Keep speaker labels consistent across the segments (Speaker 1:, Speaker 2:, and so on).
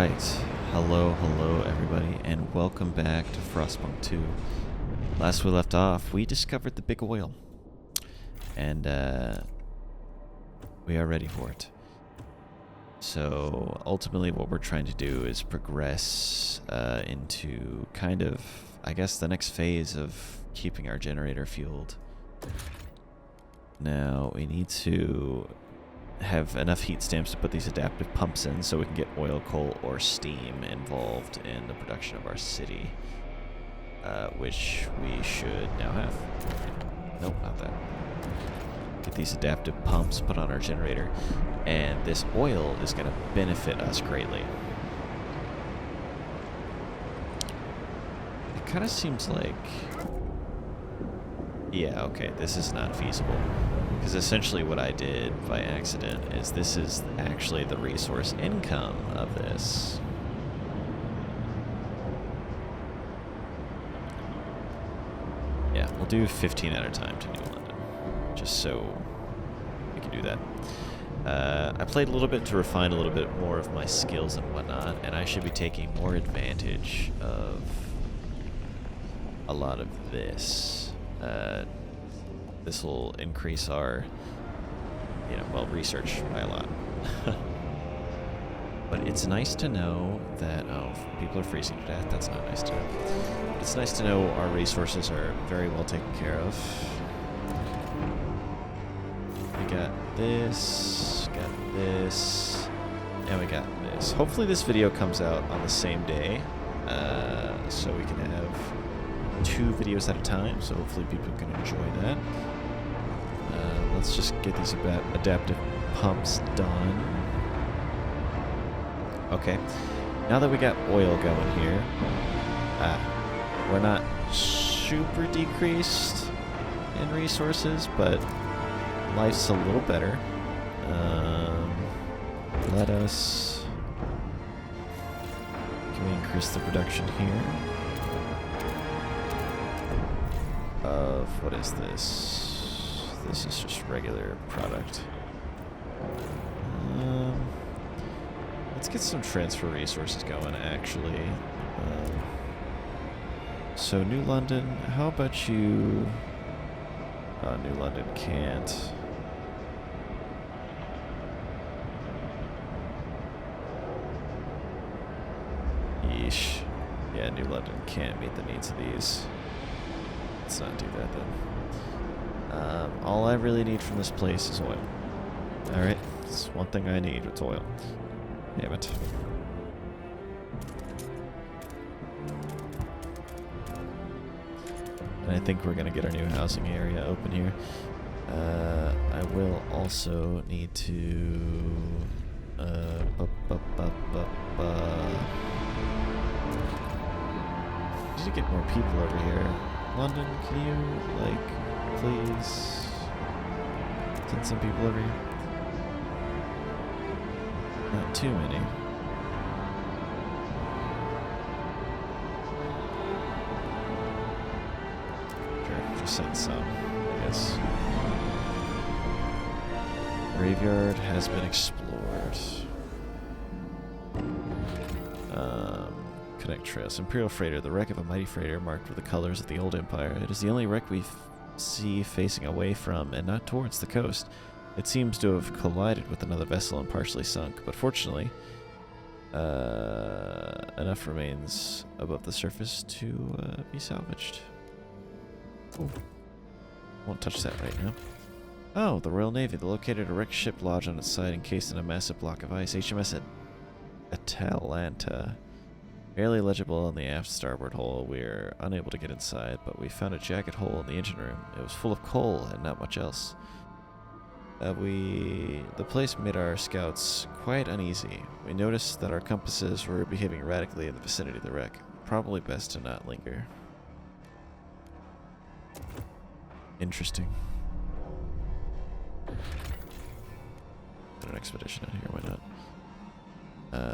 Speaker 1: Alright, hello everybody, and welcome back to Frostpunk 2. Last we left off, we discovered the big oil, and we are ready for it. So ultimately what we're trying to do is progress into kind of, I guess, the next phase of keeping our generator fueled. Now we need to have enough heat stamps to put these adaptive pumps in so we can get oil, coal, or steam involved in the production of our city, which we should now have. Nope, not that. Get these adaptive pumps put on our generator, and this oil is going to benefit us greatly. It kind of seems like... yeah, okay, this is not feasible. Because essentially what I did by accident is this is actually the resource income of this. Yeah, we'll do 15 at a time to New London, just so we can do that. I played a little bit to refine a little bit more of my skills and whatnot, and I should be taking more advantage of a lot of this. This will increase our, research by a lot. But it's nice to know that, people are freezing to death. That's not nice to know. But it's nice to know our resources are very well taken care of. We got this, and we got this. Hopefully this video comes out on the same day, so we can have 2 videos at a time, so hopefully people can enjoy that. Let's just get these adaptive pumps done. Okay, now that we got oil going here, we're not super decreased in resources, but life's a little better. Let us... can we increase the production here? Of, what is this? This is just regular product. Let's get some transfer resources going, actually. So New London, how about you... New London can't. Yeesh. Yeah, New London can't meet the needs of these. Let's not do that then. All I really need from this place is oil. Alright, it's one thing I need, it's oil. Damn it. And I think we're gonna get our new housing area open here. I will also need to... need to get more people over here. London, can you, please send some people over here? Not too many. Sure, just send some, I guess. Graveyard has been explored. Connect trails. Imperial freighter, the wreck of a mighty freighter marked with the colors of the old empire. It is the only wreck we see facing away from and not towards the coast. It seems to have collided with another vessel and partially sunk, but fortunately, enough remains above the surface to be salvaged. Ooh. Won't touch that right now. Oh, the Royal Navy. They located a wrecked ship lodged on its side encased in a massive block of ice. HMS Atalanta. Barely legible in the aft starboard hole. We are unable to get inside, but we found a jacket hole in the engine room. It was full of coal and not much else. The place made our scouts quite uneasy. We noticed that our compasses were behaving erratically in the vicinity of the wreck. Probably best to not linger. Interesting. Put an expedition in here, why not?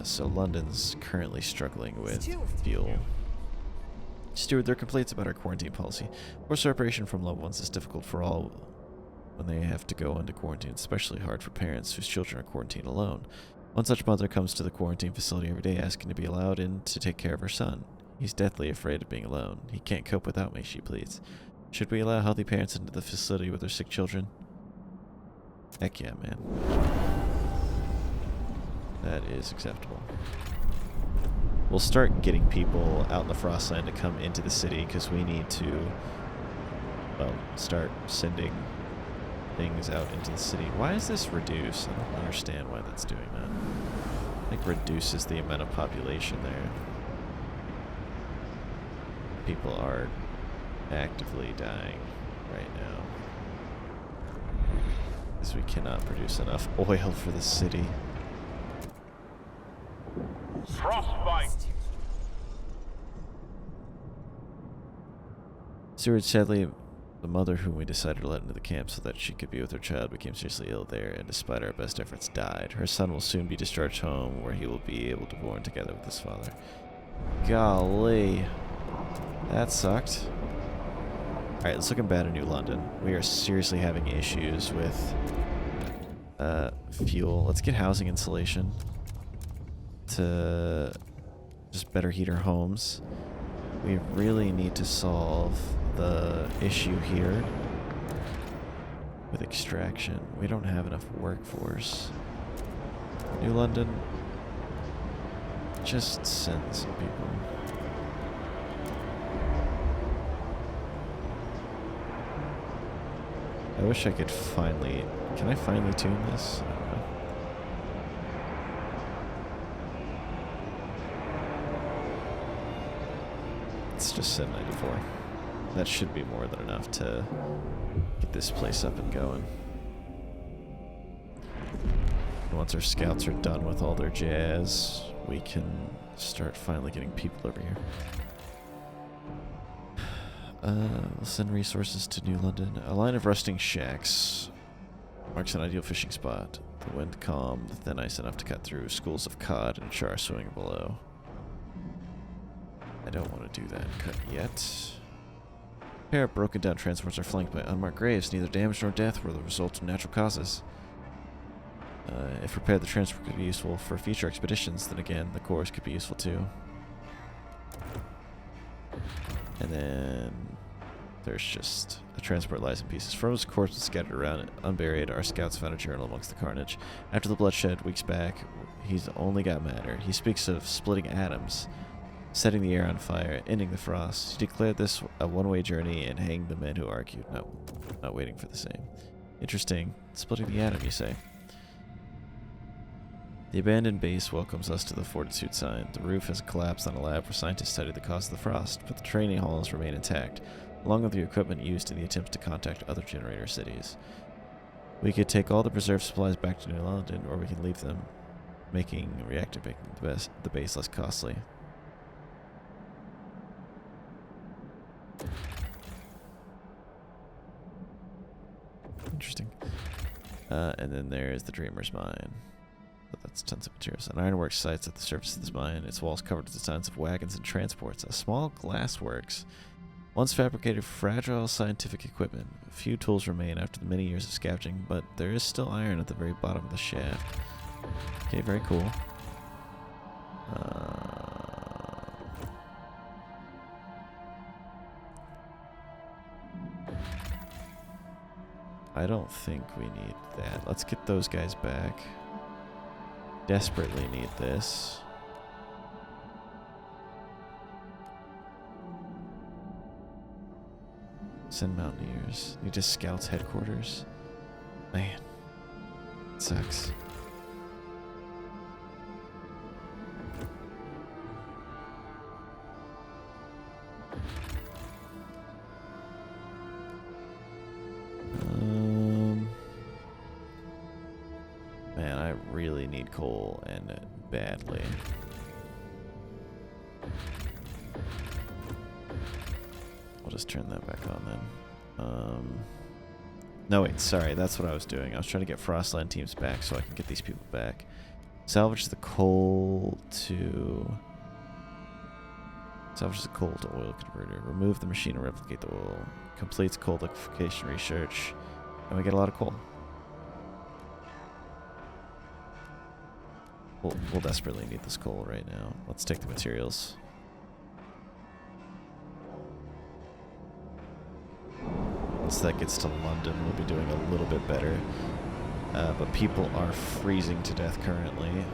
Speaker 1: So London's currently struggling with fuel. Steward, there are complaints about our quarantine policy. Forced separation from loved ones is difficult for all when they have to go into quarantine, especially hard for parents whose children are quarantined alone. One such mother comes to the quarantine facility every day asking to be allowed in to take care of her son. He's deathly afraid of being alone. He can't cope without me, she pleads. Should we allow healthy parents into the facility with their sick children? Heck yeah, man. That is acceptable. We'll start getting people out in the Frostland to come into the city because we need to, well, start sending things out into the city. Why is this reduce? I don't understand why that's doing that. I think reduces the amount of population there. People are actively dying right now because we cannot produce enough oil for the city.
Speaker 2: Frostpunk.
Speaker 1: Seward, sadly, the mother whom we decided to let into the camp so that she could be with her child became seriously ill there, and despite our best efforts died. Her son will soon be discharged home, where he will be able to born together with his father. Golly. That sucked. Alright, it's looking bad in New London. We are seriously having issues with fuel. Let's get housing insulation to just better heat our homes. We really need to solve the issue here with extraction. We don't have enough workforce. New London, just send some people. I wish I could finally... Can I finally tune this? I don't know. Let's just send 94. That should be more than enough to get this place up and going. And once our scouts are done with all their jazz, we can start finally getting people over here. We'll send resources to New London. A line of rusting shacks marks an ideal fishing spot. The wind calm, the thin ice enough to cut through. Schools of cod and char swimming below. I don't want to do that cut yet. A pair of broken down transports are flanked by unmarked graves. Neither damage nor death were the result of natural causes. If repaired, the transport could be useful for future expeditions. Then again, the cores could be useful too. And then there's just a transport lies in pieces. Fro's corpse was scattered around, unburied. Our scouts found a journal amongst the carnage. After the bloodshed, weeks back, he's only got madder. He speaks of splitting atoms, setting the air on fire, ending the frost. He declared this a one-way journey and hanged the men who argued. No, not waiting for the same. Interesting. Splitting the atom, you say? The abandoned base welcomes us to the Fortitude sign. The roof has collapsed on a lab where scientists study the cause of the frost, but the training halls remain intact, along with the equipment used in the attempts to contact other generator cities. We could take all the preserved supplies back to New London, or we can leave them, reactivating the base less costly. Interesting. And then there's the Dreamer's Mine. But that's tons of materials. An ironworks site at the surface of this mine. Its walls covered with designs of wagons and transports. A small glassworks once fabricated fragile scientific equipment. A few tools remain after the many years of scavenging, but there is still iron at the very bottom of the shaft. Okay, very cool. I don't think we need that. Let's get those guys back. Desperately need this. Send mountaineers. Need to scouts headquarters. Man, it sucks. Man, I really need coal, and badly. I'll just turn that back on then. No, wait, sorry, that's what I was doing. I was trying to get Frostland teams back so I can get these people back. Salvage the coal to oil converter. Remove the machine and replicate the oil. Completes coal liquefaction research. And we get a lot of coal. We'll desperately need this coal right now. Let's take the materials. Once that gets to London, we'll be doing a little bit better. But people are freezing to death currently.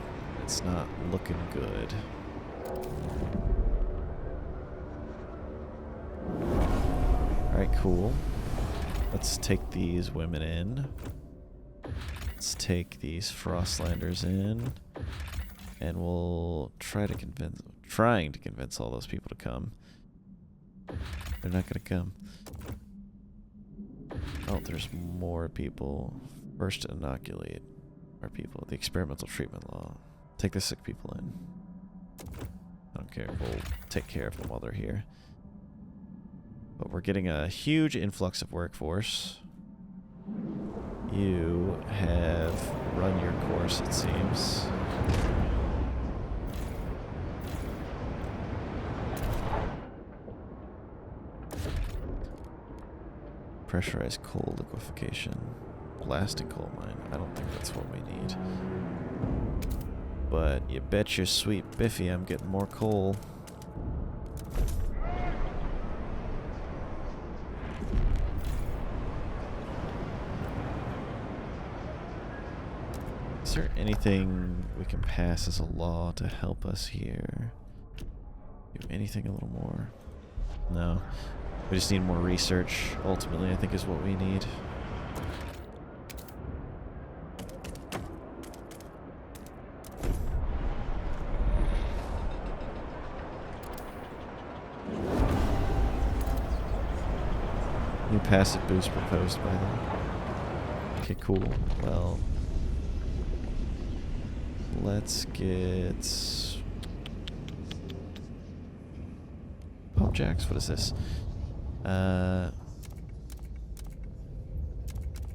Speaker 1: It's not looking good. Alright, cool. Let's take these women in. Let's take these Frostlanders in. And we'll trying to convince all those people to come. They're not gonna come. Oh, there's more people. First to inoculate our people. The experimental treatment law. Take the sick people in. I don't care. We'll take care of them while they're here. But we're getting a huge influx of workforce. You have run your course, it seems. Pressurized coal liquefaction. Blasting coal mine. I don't think that's what we need. But you bet your sweet Biffy I'm getting more coal. Is there anything we can pass as a law to help us here? Do anything a little more? No. We just need more research, ultimately, I think is what we need. New passive boost proposed by them. Okay, cool. Well, let's get pump jacks. What is this?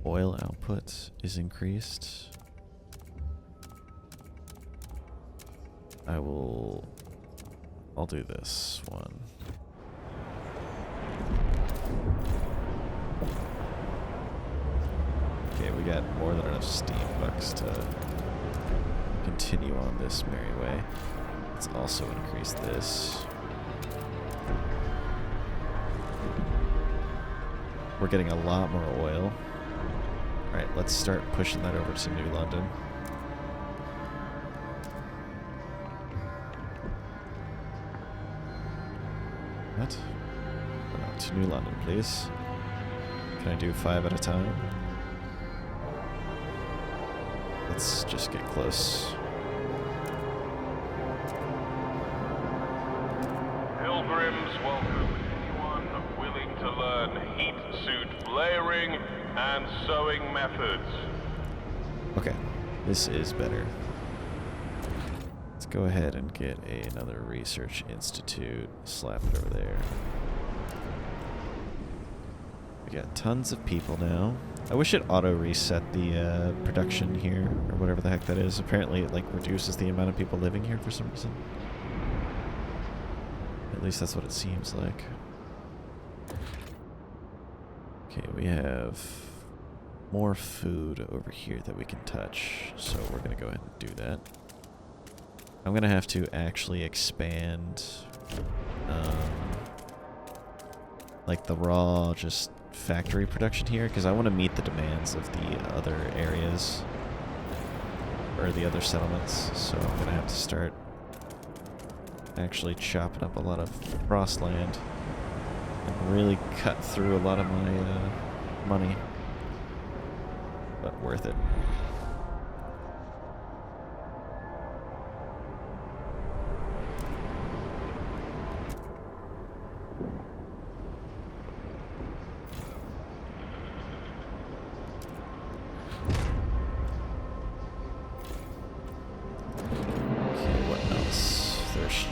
Speaker 1: Oil output is increased. I'll do this one. Okay, we got more than enough steam bucks to continue on this merry way. Let's also increase this. We're getting a lot more oil. Alright, let's start pushing that over to New London. What? No, to New London, please. Can I do 5 at a time? Let's just get close.
Speaker 2: Pilgrims welcome anyone willing to learn heat suit layering and sewing methods.
Speaker 1: Okay, this is better. Let's go ahead and get another research institute. Slap it over there. We got tons of people now. I wish it auto-reset the production here, or whatever the heck that is. Apparently it like reduces the amount of people living here for some reason. At least that's what it seems like. Okay, we have more food over here that we can touch, so we're gonna go ahead and do that. I'm gonna have to actually expand like the raw just factory production here, because I want to meet the demands of the other areas or the other settlements, so I'm gonna have to start actually chopping up a lot of frost land and really cut through a lot of my money, but worth it.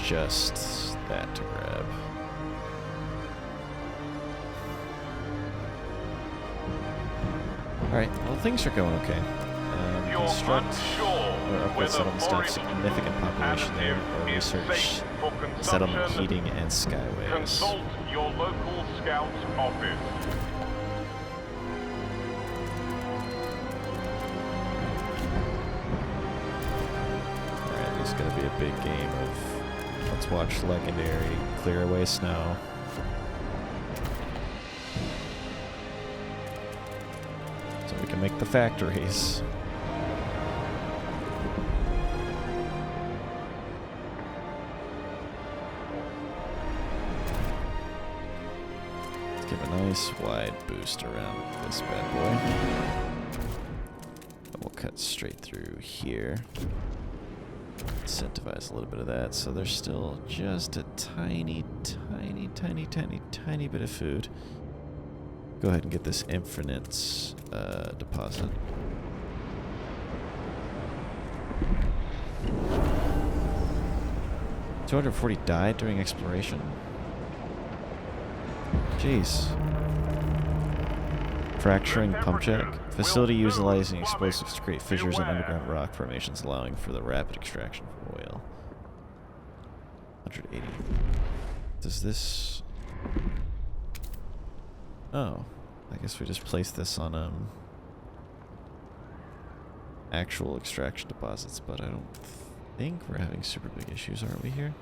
Speaker 1: Just that to grab. Alright, well things are going okay. Construct or upgrade settlements to have significant population there, or research settlement heating and skyways.
Speaker 2: Consult your local scout office.
Speaker 1: It's gonna be a big game of let's watch Legendary clear away snow. So we can make the factories. Let's give a nice wide boost around this bad boy. And we'll cut straight through here. Incentivize a little bit of that, so there's still just a tiny bit of food. Go ahead and get this infinite deposit. $240 died during exploration. Jeez. Fracturing pump check. Facility utilizing explosives to create fissures in underground rock formations, allowing for the rapid extraction of oil. 180. Does this... Oh. I guess we just place this on actual extraction deposits, but I don't think we're having super big issues, are we here?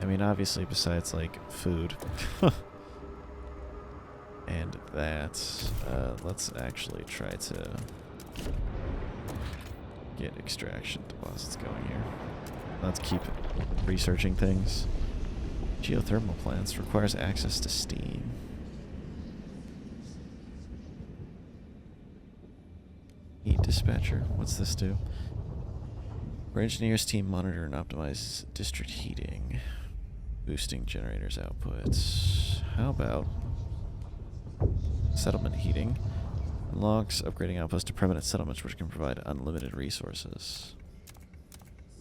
Speaker 1: I mean, obviously, besides, like, food. And that, let's actually try to get extraction deposits going here. Let's keep researching things. Geothermal plants requires access to steam. Heat dispatcher. What's this do? Our engineers team monitor and optimize district heating, boosting generators outputs. How about settlement heating? Unlocks upgrading outposts to permanent settlements, which can provide unlimited resources.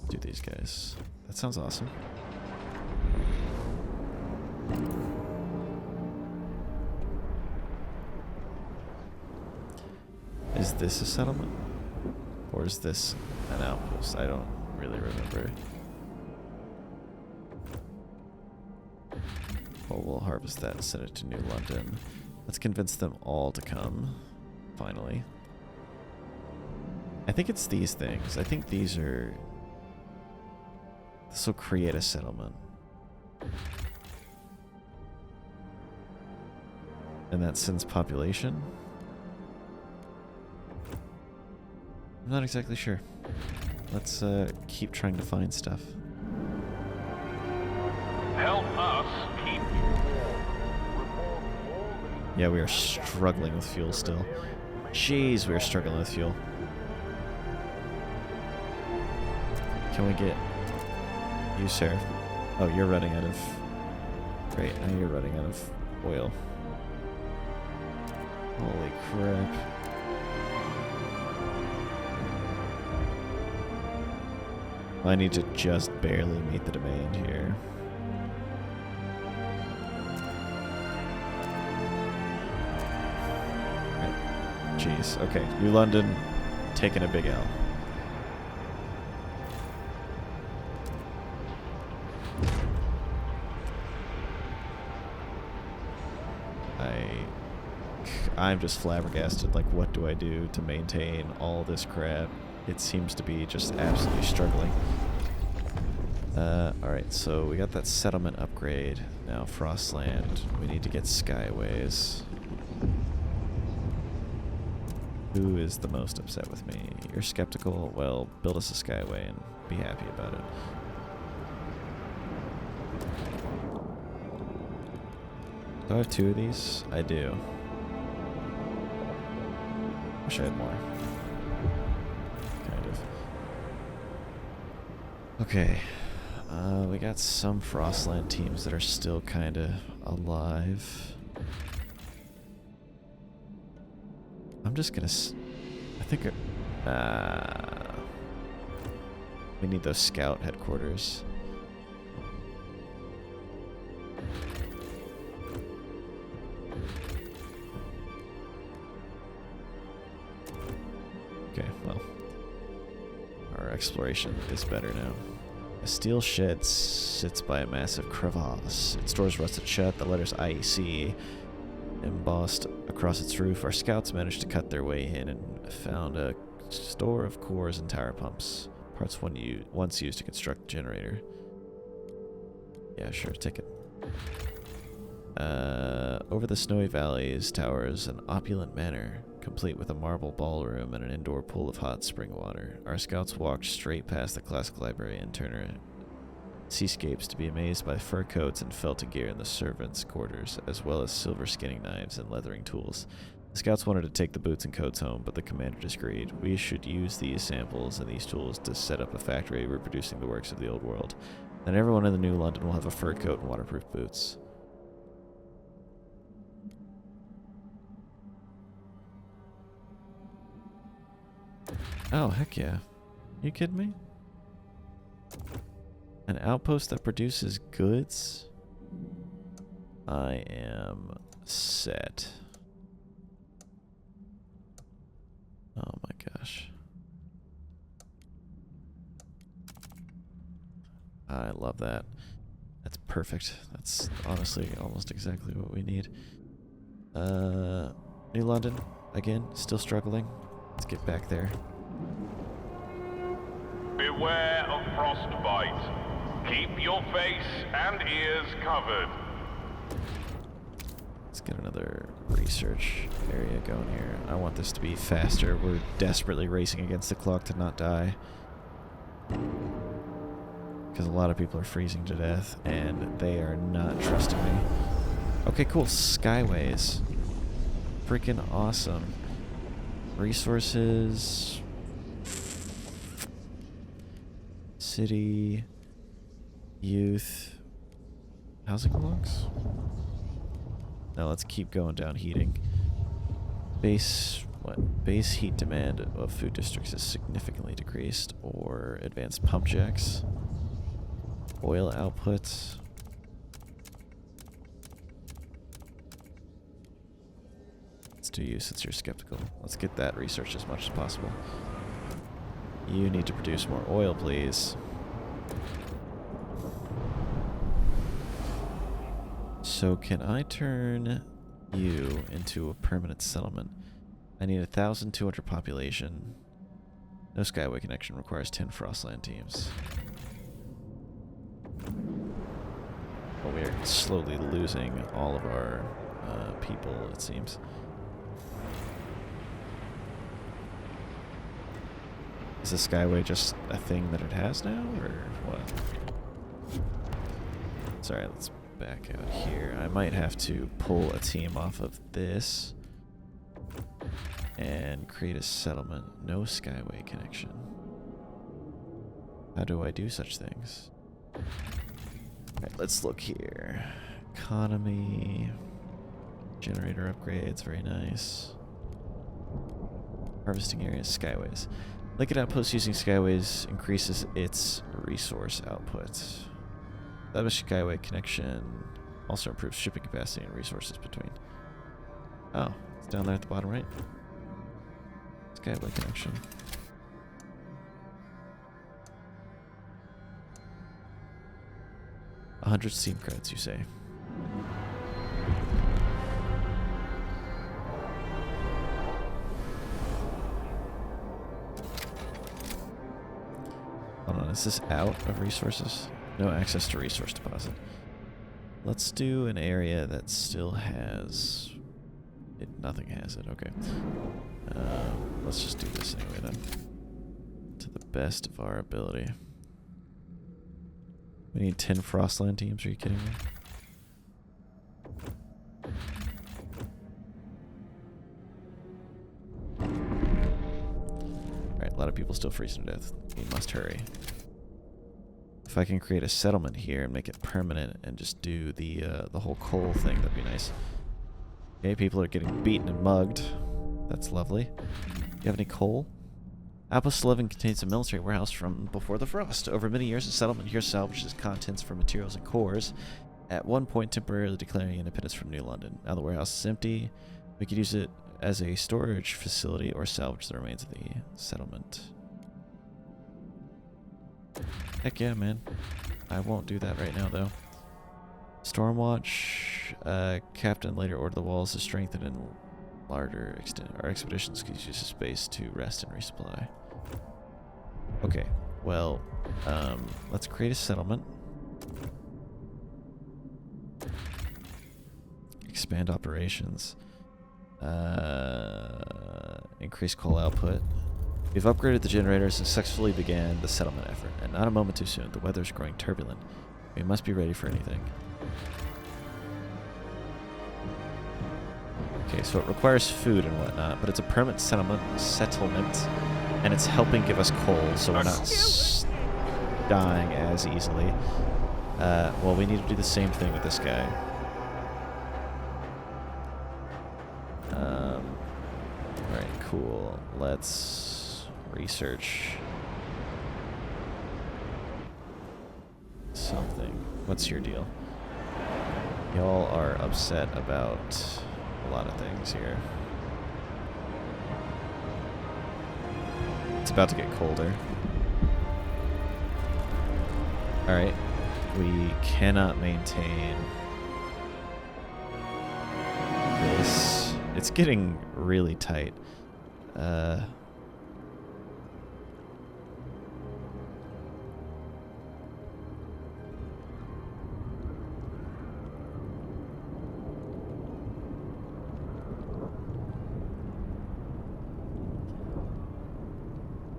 Speaker 1: Do these guys. That sounds awesome. Is this a settlement? Or is this an outpost? I don't really remember. Well, we'll harvest that and send it to New London. Let's convince them all to come, finally. I think it's these things. I think these are... This will create a settlement. And that sends population? I'm not exactly sure. Let's keep trying to find stuff.
Speaker 2: Help us keep you warm.
Speaker 1: Yeah, we are struggling with fuel still. Jeez, we are struggling with fuel. Can we get you, sir? Oh, you're running out of... Great, now you're running out of oil. Holy crap. I need to just barely meet the demand here. Right. Jeez. Okay. New London taking a big L. I'm just flabbergasted. Like, what do I do to maintain all this crap? It seems to be just absolutely struggling. Alright, so we got that settlement upgrade. Now, Frostland. We need to get Skyways. Who is the most upset with me? You're skeptical? Well, build us a Skyway and be happy about it. Do I have 2 of these? I do. Wish I had more. Kind of. Okay. We got some Frostland teams that are still kind of alive. I'm just gonna... I think... we need those scout headquarters. Okay, well, our exploration is better now. A steel shed sits by a massive crevasse. Its doors rusted shut, the letters IEC embossed across its roof. Our scouts managed to cut their way in and found a store of cores and tower pumps. Parts once used to construct a generator. Yeah, sure, take it. Over the snowy valleys towers an opulent manor, complete with a marble ballroom and an indoor pool of hot spring water. Our scouts walked straight past the classic library and Turner seascapes to be amazed by fur coats and felted gear in the servants' quarters, as well as silver skinning knives and leathering tools. The scouts wanted to take the boots and coats home, but the commander disagreed. We should use these samples and these tools to set up a factory reproducing the works of the old world. Then everyone in the new London will have a fur coat and waterproof boots. Oh, heck yeah. You kidding me? An outpost that produces goods? I am set. Oh my gosh. I love that. That's perfect. That's honestly almost exactly what we need. New London, again, still struggling. Let's get back there.
Speaker 2: Beware of frostbite. Keep your face and ears covered.
Speaker 1: Let's get another research area going here. I want this to be faster. We're desperately racing against the clock to not die. Because a lot of people are freezing to death, and they are not trusting me. Okay, cool. Skyways. Freaking awesome. Resources. City. Youth. Housing blocks? Now let's keep going down heating. Base heat demand of food districts is significantly decreased, or advanced pump jacks. Oil output. Let's do you since you're skeptical. Let's get that researched as much as possible. You need to produce more oil, please. So can I turn you into a permanent settlement? I need 1,200 population. No Skyway connection, requires 10 Frostland teams. Well, we are slowly losing all of our people, it seems. Is the Skyway just a thing that it has now, or what? Sorry, let's back out here. I might have to pull a team off of this and create a settlement. No Skyway connection. How do I do such things? Alright, let's look here. Economy. Generator upgrades, very nice. Harvesting areas, Skyways. Liquid outpost using Skyways increases its resource output. Establish Skyway connection also improves shipping capacity and resources between. Oh, it's down there at the bottom right. Skyway connection. $100 Steam credits, you say? Hold on, is this out of resources? No access to resource deposit. Let's do an area that still has it. Nothing has it. Okay. Let's just do this anyway then, to the best of our ability. We need 10 Frostland teams. Are you kidding me? Alright, a lot of people still freezing to death. We must hurry. If I can create a settlement here and make it permanent and just do the whole coal thing, that'd be nice. Okay, people are getting beaten and mugged. That's lovely. Do you have any coal? Outpost 11 contains a military warehouse from before the frost. Over many years, the settlement here salvaged its contents for materials and cores, at one point temporarily declaring independence from New London. Now the warehouse is empty. We could use it as a storage facility or salvage the remains of the settlement. Heck yeah, man. I won't do that right now, though. Stormwatch. Captain later ordered the walls to strengthen and larger extent. Our expeditions could use the space to rest and resupply. Okay. Well, let's create a settlement. Expand operations. Increase coal output. We've upgraded the generators and successfully began the settlement effort. And not a moment too soon. The weather's growing turbulent. We must be ready for anything. Okay, so it requires food and whatnot, but it's a permanent settlement, and it's helping give us coal, so we're not dying as easily. Well, we need to do the same thing with this guy. Alright, cool. Let's research something. What's your deal? Y'all are upset about a lot of things here. It's about to get colder. Alright. We cannot maintain this. It's getting really tight.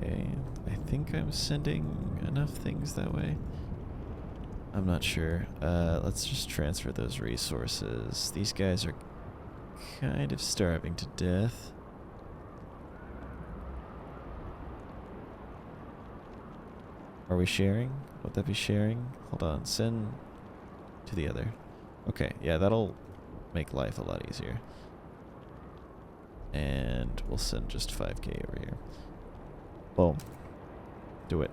Speaker 1: Okay, I think I'm sending enough things that way. I'm not sure. Let's just transfer those resources. These guys are kind of starving to death. Are we sharing? Would that be sharing? Hold on, send to the other. Okay, yeah, that'll make life a lot easier. And we'll send just 5K over here. Boom. Do it.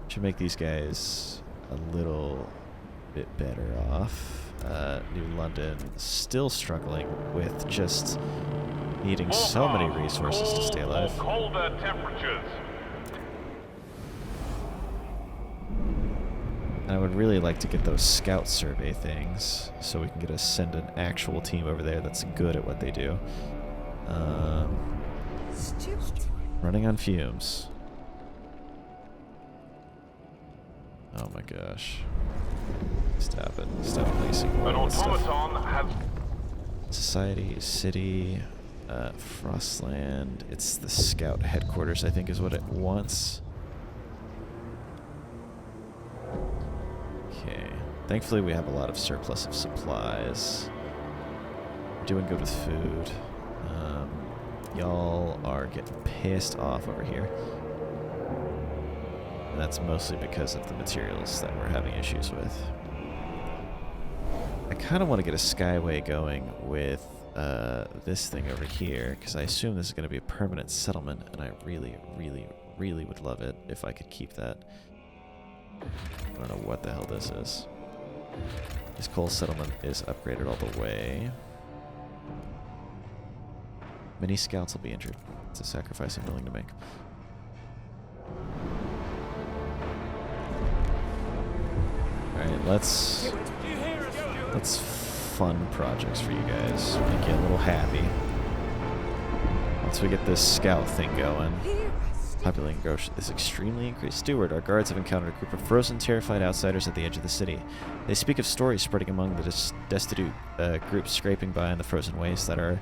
Speaker 1: Should make these guys a little bit better off. New London still struggling with just needing so many resources to stay alive.
Speaker 2: Colder temperatures.
Speaker 1: And I would really like to get those scout survey things so we can send an actual team over there that's good at what they do. Running on fumes. Oh my gosh. Stop it. Stop placing
Speaker 2: An
Speaker 1: all this stuff.
Speaker 2: automaton has...
Speaker 1: Society, city, Frostland. It's the scout headquarters, I think, is what it wants. Okay. Thankfully, we have a lot of surplus of supplies. We're doing good with food. Y'all are getting pissed off over here. And that's mostly because of the materials that we're having issues with. I kind of want to get a skyway going with this thing over here, because I assume this is going to be a permanent settlement, and I really, really, really would love it if I could keep that. I don't know what the hell this is. This coal settlement is upgraded all the way. Many scouts will be injured. It's a sacrifice I'm willing to make. Alright, let's fund projects for you guys. Make you a little happy. Once we get this scout thing going. Populating growth is extremely increased. Steward, our guards have encountered a group of frozen, terrified outsiders at the edge of the city. They speak of stories spreading among the destitute groups scraping by on the frozen waste that our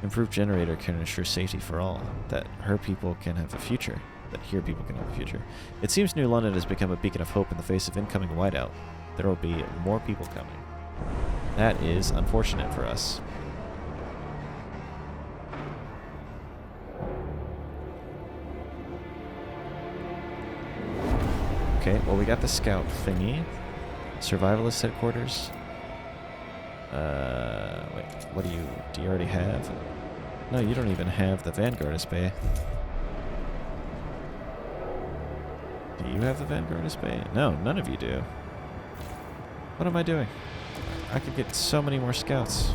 Speaker 1: improved generator can ensure safety for all. That her people can have a future. That here people can have a future. It seems New London has become a beacon of hope in the face of incoming whiteout. There will be more people coming. That is unfortunate for us. Okay, well, we got the scout thingy. Survivalist headquarters. Wait, what do you already have? No, you don't even have the Vanguardist Bay. Do you have the Vanguardist Bay? No, none of you do. What am I doing? I could get so many more scouts.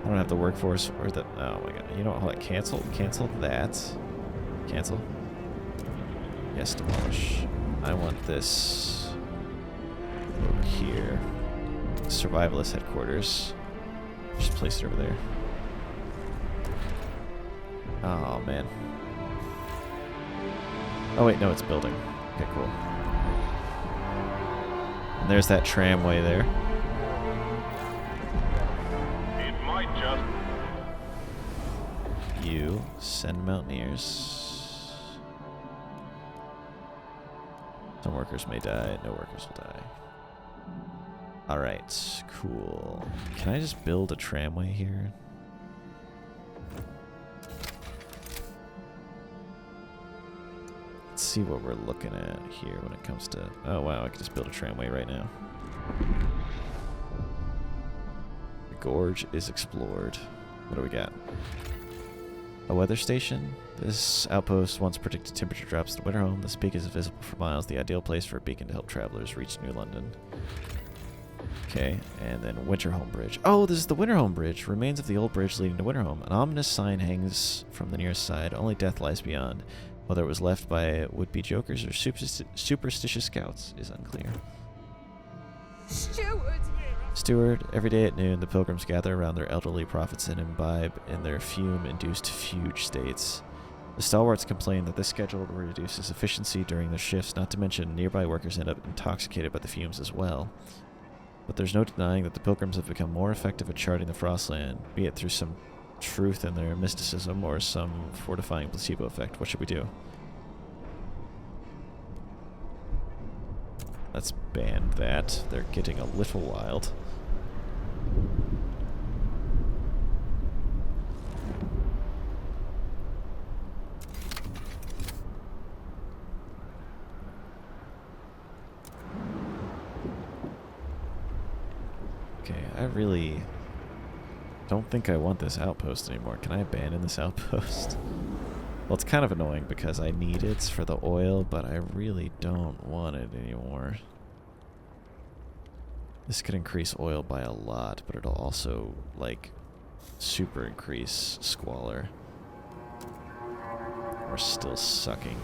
Speaker 1: I don't have the workforce or the... Oh my god. You know what? Hold on. Cancel. Cancel that. Cancel. Yes, demolish. I want this over here. Survivalist headquarters. Just place it over there. Oh, man. Oh, wait, no, it's building. Okay, cool. And there's that tramway there.
Speaker 2: It might just...
Speaker 1: You send mountaineers. Some workers may die. No workers will die. Alright, cool. Can I just build a tramway here? Let's see what we're looking at here when it comes to... Oh wow, I can just build a tramway right now. The gorge is explored. What do we got? A weather station? This outpost once predicted temperature drops in Winterhome. This peak is visible for miles, the ideal place for a beacon to help travelers reach New London. Okay, and then Winterhome Bridge. Oh, this is the Winterhome Bridge. Remains of the old bridge leading to Winterhome. An ominous sign hangs from the nearest side. Only death lies beyond. Whether it was left by would-be jokers or superstitious scouts is unclear. Steward, every day at noon, the pilgrims gather around their elderly prophets and imbibe in their fume-induced fugue states. The stalwarts complain that this schedule reduces efficiency during their shifts, not to mention nearby workers end up intoxicated by the fumes as well. But there's no denying that the pilgrims have become more effective at charting the Frostland, be it through some truth in their mysticism or some fortifying placebo effect. What should we do? Let's ban that. They're getting a little wild. Okay, I really don't think I want this outpost anymore. Can I abandon this outpost? Well, it's kind of annoying because I need it for the oil, but I really don't want it anymore. This could increase oil by a lot, but it'll also, like, super increase squalor. We're still sucking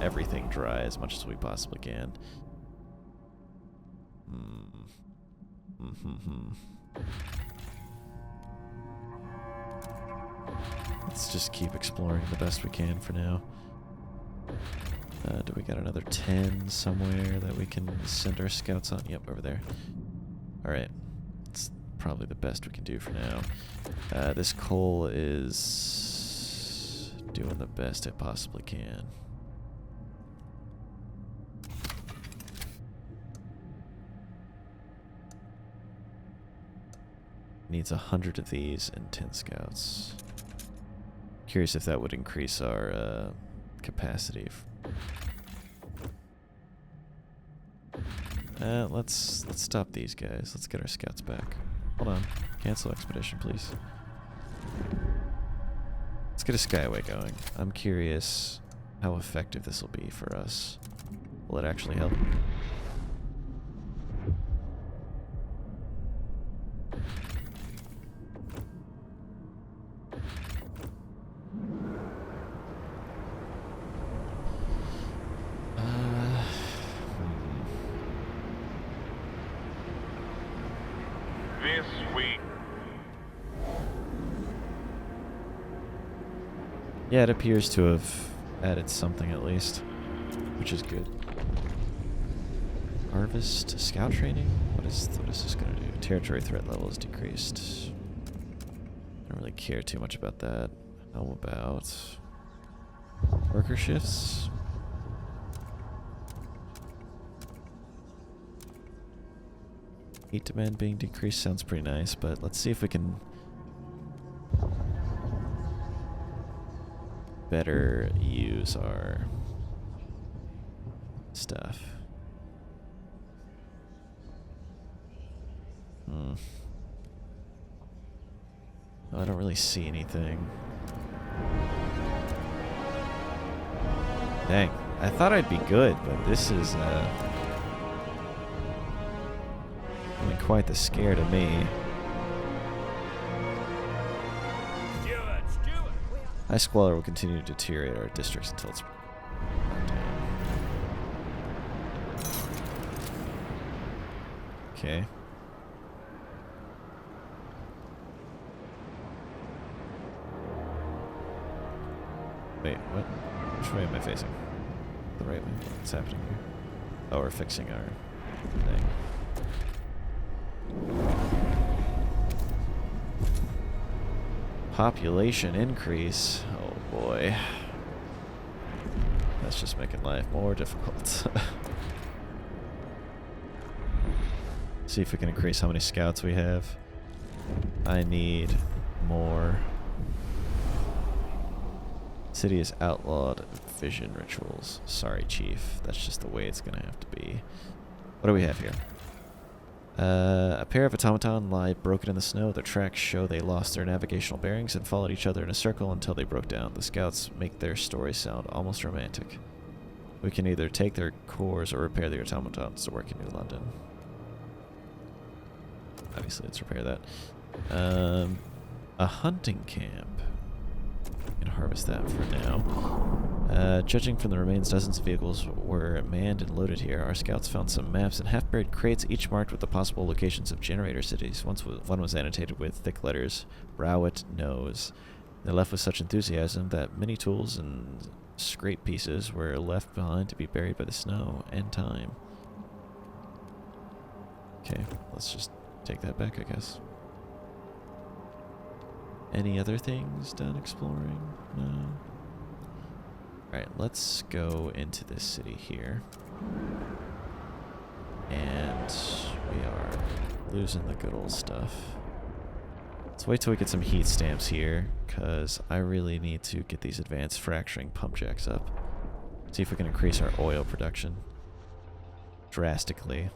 Speaker 1: everything dry as much as we possibly can. Let's just keep exploring the best we can for now. Do we got another 10 somewhere that we can send our scouts on? Yep, over there. Alright. It's probably the best we can do for now. This coal is doing the best it possibly can. Needs 100 of these and 10 scouts. Curious if that would increase our capacity. Let's stop these guys. Let's get our scouts back. Hold on. Cancel expedition, please. Let's get a skyway going. I'm curious how effective this will be for us. Will it actually help?
Speaker 2: This week.
Speaker 1: Yeah, it appears to have added something at least, which is good. Harvest scout training? What is this gonna do? Territory threat level is decreased. I don't really care too much about that. How about worker shifts? Heat demand being decreased sounds pretty nice, but let's see if we can better use our stuff. I don't really see anything. Dang, I thought I'd be good, but this is quite the scare to me. High squalor will continue to deteriorate our districts until it's... Okay. Wait, what? Which way am I facing? The right way? What's happening here? Oh, we're fixing our thing. Population increase. Oh boy. That's just making life more difficult. See if we can increase how many scouts we have. I need more. City is outlawed vision rituals. Sorry, Chief. That's just the way it's gonna have to be. What do we have here? A pair of automaton lie broken in the snow. Their tracks show they lost their navigational bearings and followed each other in a circle until they broke down. The scouts make their story sound almost romantic. We can either take their cores or repair the automatons to work in New London. Obviously, let's repair that. A hunting camp. We can harvest that for now. Judging from the remains, dozens of vehicles were manned and loaded here. Our scouts found some maps and half-buried crates, each marked with the possible locations of generator cities. One was annotated with thick letters, Rowett knows. They left with such enthusiasm that many tools and scrap pieces were left behind to be buried by the snow and time. Okay, let's just take that back, I guess. Any other things done exploring? No. Alright, let's go into this city here. And we are losing the good old stuff. Let's wait till we get some heat stamps here, because I really need to get these advanced fracturing pump jacks up. See if we can increase our oil production drastically.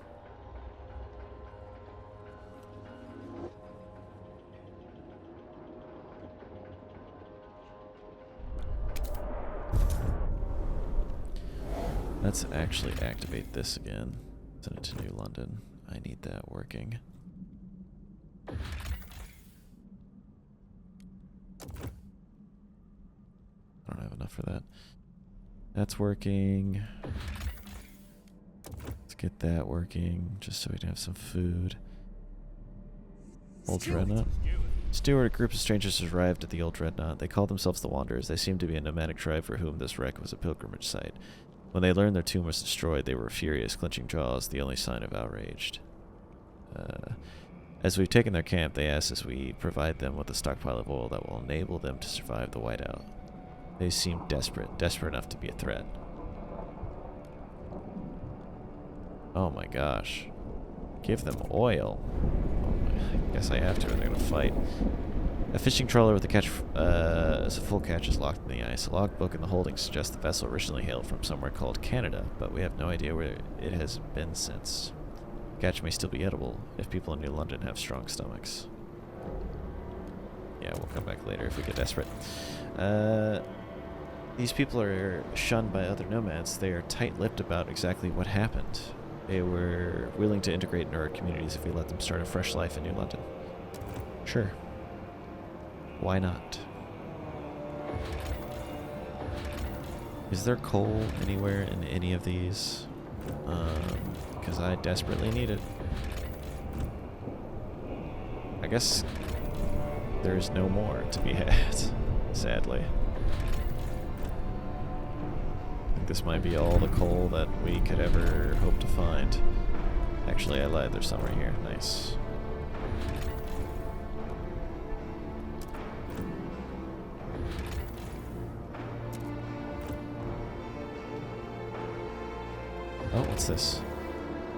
Speaker 1: Let's actually activate this again. Send it to New London. I need that working. I don't have enough for that. That's working. Let's get that working, just so we can have some food. Old Dreadnought. Stewart, a group of strangers has arrived at the Old Dreadnought. They call themselves the Wanderers. They seem to be a nomadic tribe for whom this wreck was a pilgrimage site. When they learned their tomb was destroyed, they were furious, clenching jaws, the only sign of outraged. As we've taken their camp, they ask us we provide them with a stockpile of oil that will enable them to survive the whiteout. They seem desperate enough to be a threat. Oh my gosh. Give them oil. I guess I have to, or they're gonna fight. A fishing trawler with a full catch is locked in the ice. A logbook in the holding suggests the vessel originally hailed from somewhere called Canada, but we have no idea where it has been since. The catch may still be edible if people in New London have strong stomachs. Yeah, we'll come back later if we get desperate. These people are shunned by other nomads. They are tight-lipped about exactly what happened. They were willing to integrate into our communities if we let them start a fresh life in New London. Sure. Why not? Is there coal anywhere in any of these? Because I desperately need it. I guess there's no more to be had, sadly. I think this might be all the coal that we could ever hope to find. Actually, I lied, there's some right here. Nice. Oh, what's this?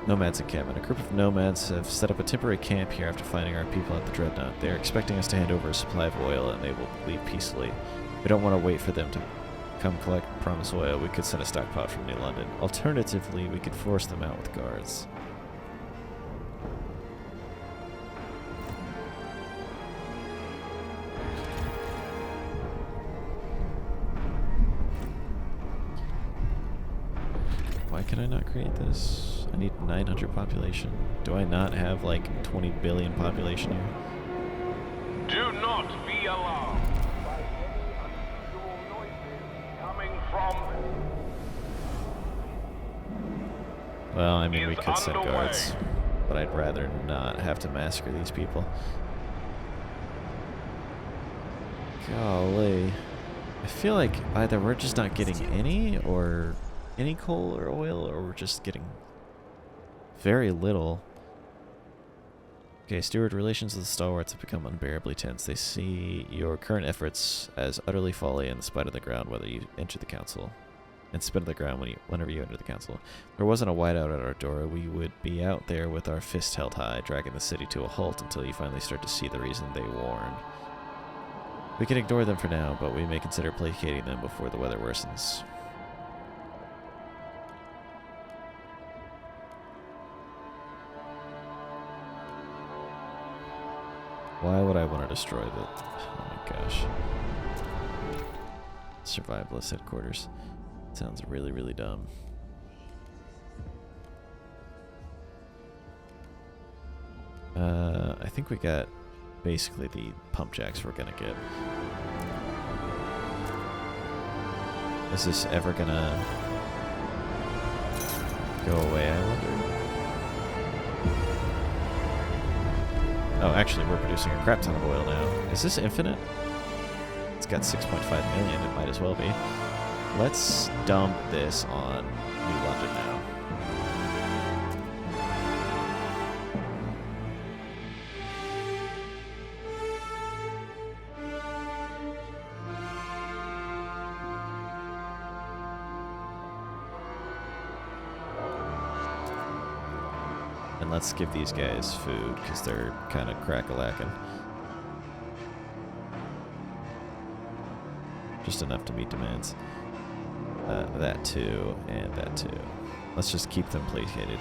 Speaker 1: Nomads encampment. A group of nomads have set up a temporary camp here after finding our people at the Dreadnought. They are expecting us to hand over a supply of oil and they will leave peacefully. We don't want to wait for them to come collect promised oil. We could send a stockpile from New London. Alternatively, we could force them out with guards. Why can I not create this? I need 900 population. Do I not have like 20 billion population here?
Speaker 2: Do not be alarmed by any unusual noises coming from...
Speaker 1: Well, I mean, we could send guards, but I'd rather not have to massacre these people. Golly. I feel like either we're just not getting any coal or oil, or we're just getting very little. Okay, steward, relations with the stalwarts have become unbearably tense. They see your current efforts as utterly folly in spite of the ground whether you enter the council. And spit on the ground whenever you enter the council. If there wasn't a whiteout at our door, we would be out there with our fists held high, dragging the city to a halt until you finally start to see the reason they warn. We can ignore them for now, but we may consider placating them before the weather worsens. Why would I want to destroy the... Oh my gosh. Survivalist headquarters. Sounds really, really dumb. I think we got basically the pump jacks we're gonna get. Is this ever gonna go away, I wonder? Oh, actually, we're producing a crap ton of oil now. Is this infinite? It's got 6.5 million, it might as well be. Let's dump this on New London now. And let's give these guys food, because they're kind of crack-a-lacking. Just enough to meet demands. That too, and that too. Let's just keep them placated.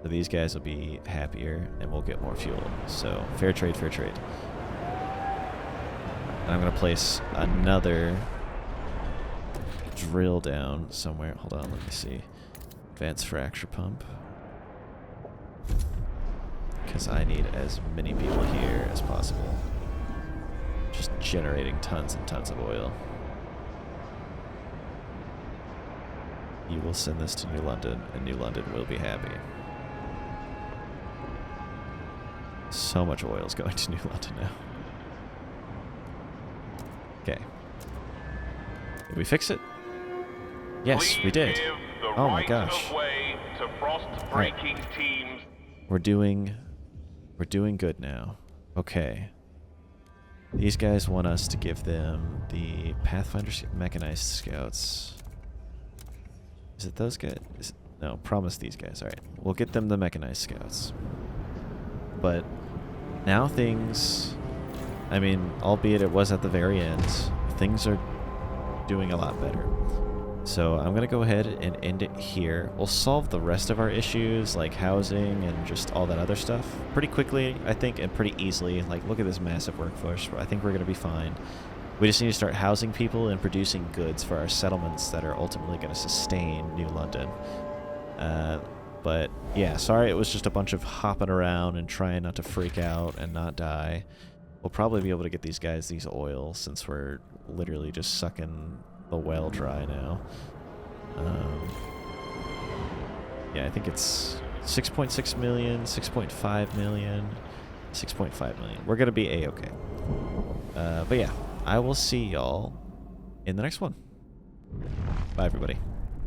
Speaker 1: So these guys will be happier, and we'll get more fuel. So, fair trade, fair trade. And I'm going to place another drill down somewhere. Hold on, let me see. Advanced fracture pump. Because I need as many people here as possible. Just generating tons and tons of oil. You will send this to New London, and New London will be happy. So much oil is going to New London now. Okay. Did we fix it? Yes, we did. Oh my gosh. Right. We're doing good now. Okay. These guys want us to give them the Pathfinder mechanized scouts. Is it those guys? No, promise these guys. Alright. We'll get them the mechanized scouts. But now things... I mean, albeit it was at the very end, things are doing a lot better. So I'm going to go ahead and end it here. We'll solve the rest of our issues, like housing and just all that other stuff, pretty quickly, I think, and pretty easily. Like, look at this massive workforce. I think we're going to be fine. We just need to start housing people and producing goods for our settlements that are ultimately going to sustain New London. But, yeah, sorry it was just a bunch of hopping around and trying not to freak out and not die. We'll probably be able to get these guys these oil, since we're literally just sucking the well dry now. Yeah, I think it's 6.6 million, 6.5 million, 6.5 million. We're going to be A-okay. But yeah, I will see y'all in the next one. Bye, everybody.